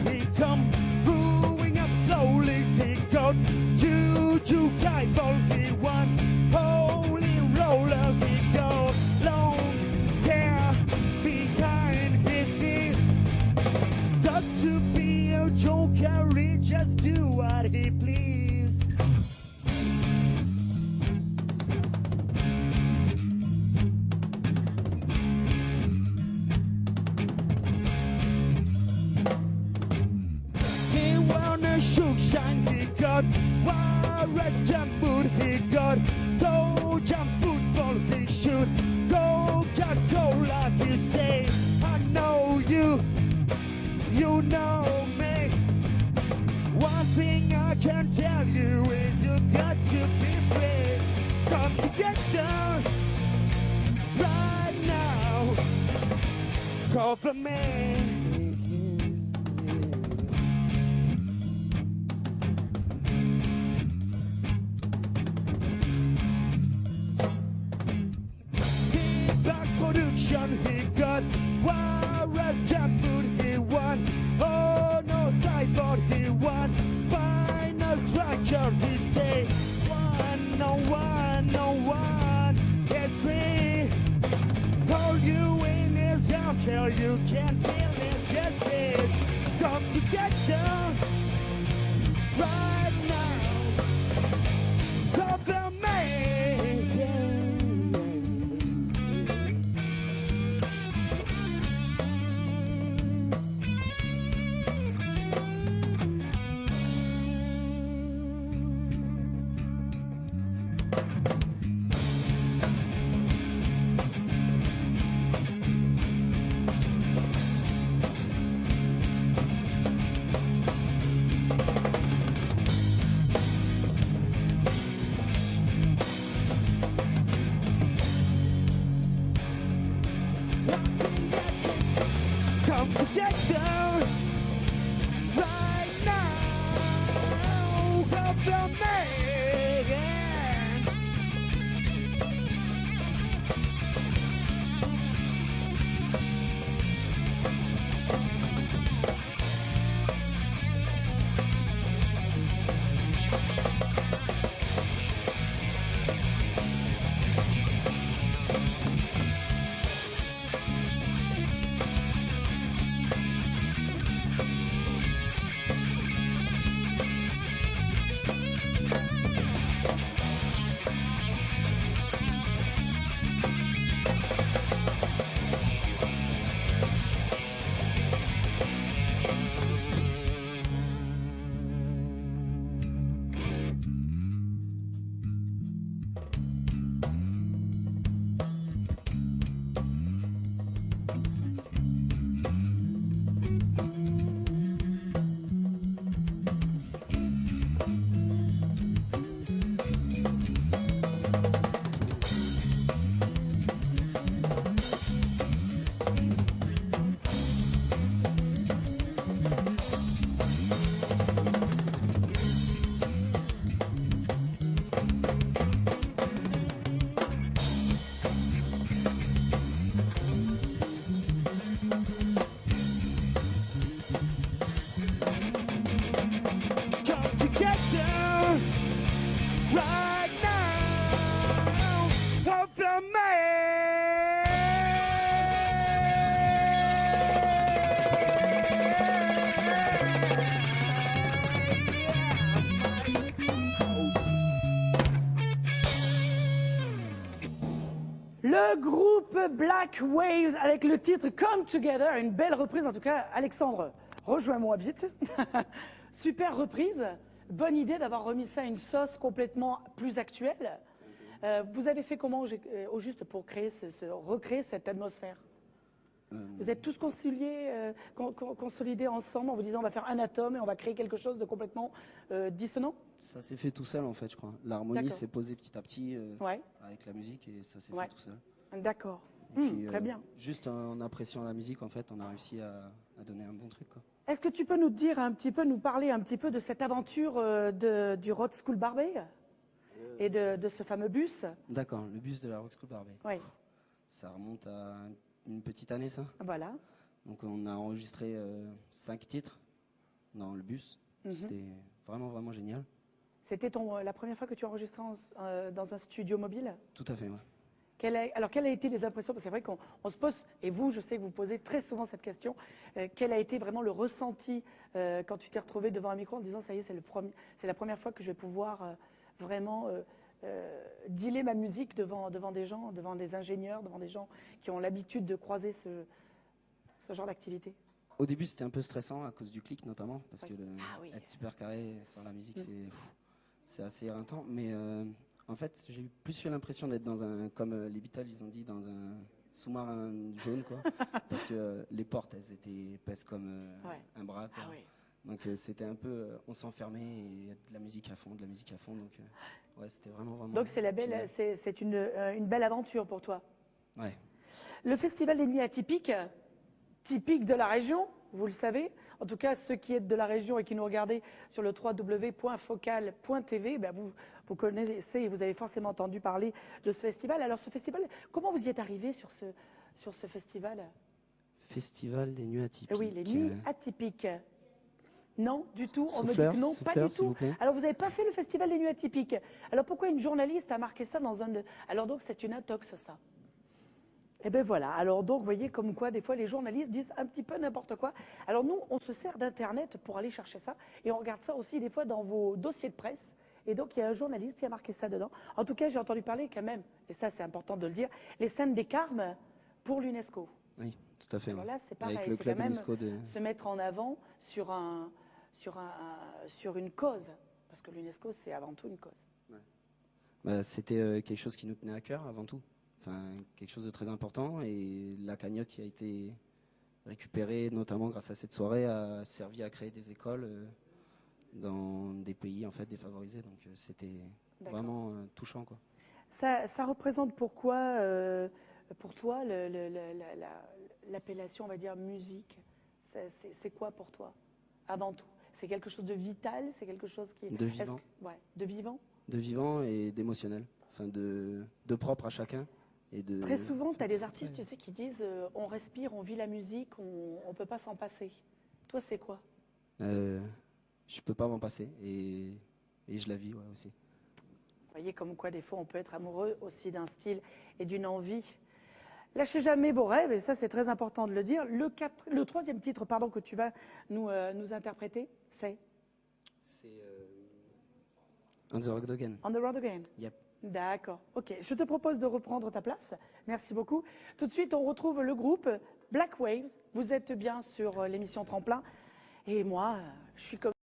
he come brewing up slowly. He got juju eyeball, he won holy roller. He got long hair behind his knees. Got to be a joker, he just do what he please. He wanna shook shine, he got Warriors jump boot, he got toe jump football, he shoot Coca-Cola, he say, I know you, you know me. One thing I can tell you is you got to be free. Come together right now. Call for me. Back production, he got Warriors jump boot, he won. Oh no, sideboard, he won. Spinal fracture, he say. 101, no one, yes three. Hold you in his arms till you can feel his justice. Come together right now. Cover me. Come together right now. Come from me. Yeah. Right now, come from Le groupe Black Waves avec le titre Come Together, une belle reprise en tout cas. Alexandre, rejoins-moi vite. Super reprise. Bonne idée d'avoir remis ça à une sauce complètement plus actuelle. Vous avez fait comment au juste pour créer recréer cette atmosphère? Vous êtes tous consolidés ensemble en vous disant on va faire un atome et on va créer quelque chose de complètement dissonant? Ça s'est fait tout seul en fait, je crois. L'harmonie s'est posée petit à petit avec la musique et ça s'est fait tout seul. D'accord. Très bien. Juste en appréciant la musique, en fait, on a réussi à donner un bon truc, quoi. Est-ce que tu peux nous dire un petit peu, nous parler un petit peu de cette aventure du Rock School Barbey et de ce fameux bus? D'accord, le bus de la Rock School Barbey. Oui. Ça remonte à une petite année, ça. Voilà. Donc on a enregistré 5 titres dans le bus. C'était vraiment, vraiment génial. C'était la première fois que tu enregistrais dans un studio mobile? Tout à fait, ouais. Alors, quelles ont été les impressions? Parce que c'est vrai qu'on se pose, et vous, je sais que vous posez très souvent cette question, quel a été vraiment le ressenti quand tu t'es retrouvé devant un micro en disant, ça y est, c'est la première fois que je vais pouvoir vraiment dealer ma musique devant des gens, devant des ingénieurs, devant des gens qui ont l'habitude de croiser ce genre d'activité? Au début, c'était un peu stressant à cause du clic notamment, parce que être super carré sur la musique, c'est assez éreintant. Mais en fait, j'ai plus eu l'impression d'être comme les Beatles, ils ont dit, dans un sous-marin jaune, quoi. Parce que les portes, elles étaient épaisses comme un bras, quoi. Donc c'était un peu, on s'enfermait et de la musique à fond, de la musique à fond. Donc ouais, c'était vraiment, vraiment. Donc c'est une belle aventure pour toi. Ouais. Le Festival des Nuits Atypiques, typique de la région, vous le savez. En tout cas, ceux qui êtes de la région et qui nous regardez sur le www.focal.tv, ben vous connaissez et vous avez forcément entendu parler de ce festival. Alors ce festival, comment vous y êtes arrivé sur ce festival? Festival des Nuits Atypiques. Oui, les Nuits Atypiques. Non, du tout. On me dit Souffleur, que non, souffleur, pas du s'il tout. vous plaît. Alors, vous n'avez pas fait le Festival des Nuits Atypiques. Alors, pourquoi une journaliste a marqué ça dans un de... Alors, donc, c'est une intox, ça. Eh bien, voilà. Alors, donc, vous voyez comme quoi, des fois, les journalistes disent un petit peu n'importe quoi. Alors, nous, on se sert d'Internet pour aller chercher ça. Et on regarde ça aussi, des fois, dans vos dossiers de presse. Et donc, il y a un journaliste qui a marqué ça dedans. En tout cas, j'ai entendu parler quand même, et ça, c'est important de le dire, les scènes des Carmes pour l'UNESCO. Oui, tout à fait. Alors là, c'est pareil. Avec le c'est club quand même UNESCO se mettre en avant sur une cause, parce que l'UNESCO, c'est avant tout une cause. Ouais. Bah, c'était quelque chose qui nous tenait à cœur avant tout, enfin, quelque chose de très important, et la cagnotte qui a été récupérée, notamment grâce à cette soirée, a servi à créer des écoles dans des pays en fait défavorisés, donc c'était vraiment touchant, quoi. Ça représente pourquoi, pour toi, l'appellation, on va dire, musique, c'est quoi pour toi, avant tout? C'est quelque chose de vital, c'est quelque chose qui... De vivant. De vivant. De vivant et d'émotionnel, enfin de propre à chacun. Et Très souvent, tu as des artistes, tu sais, qui disent on respire, on vit la musique, on ne peut pas s'en passer. Toi, c'est quoi? Je peux pas m'en passer et je la vis, ouais, aussi. Vous voyez comme quoi, des fois, on peut être amoureux aussi d'un style et d'une envie. Lâchez jamais vos rêves, et ça, c'est très important de le dire. Le troisième titre, pardon, que tu vas nous interpréter, c'est On the Road Again. On the Road Again. Yep. D'accord. Ok. Je te propose de reprendre ta place. Merci beaucoup. Tout de suite, on retrouve le groupe Black Waves. Vous êtes bien sur l'émission Tremplin. Et moi, je suis comme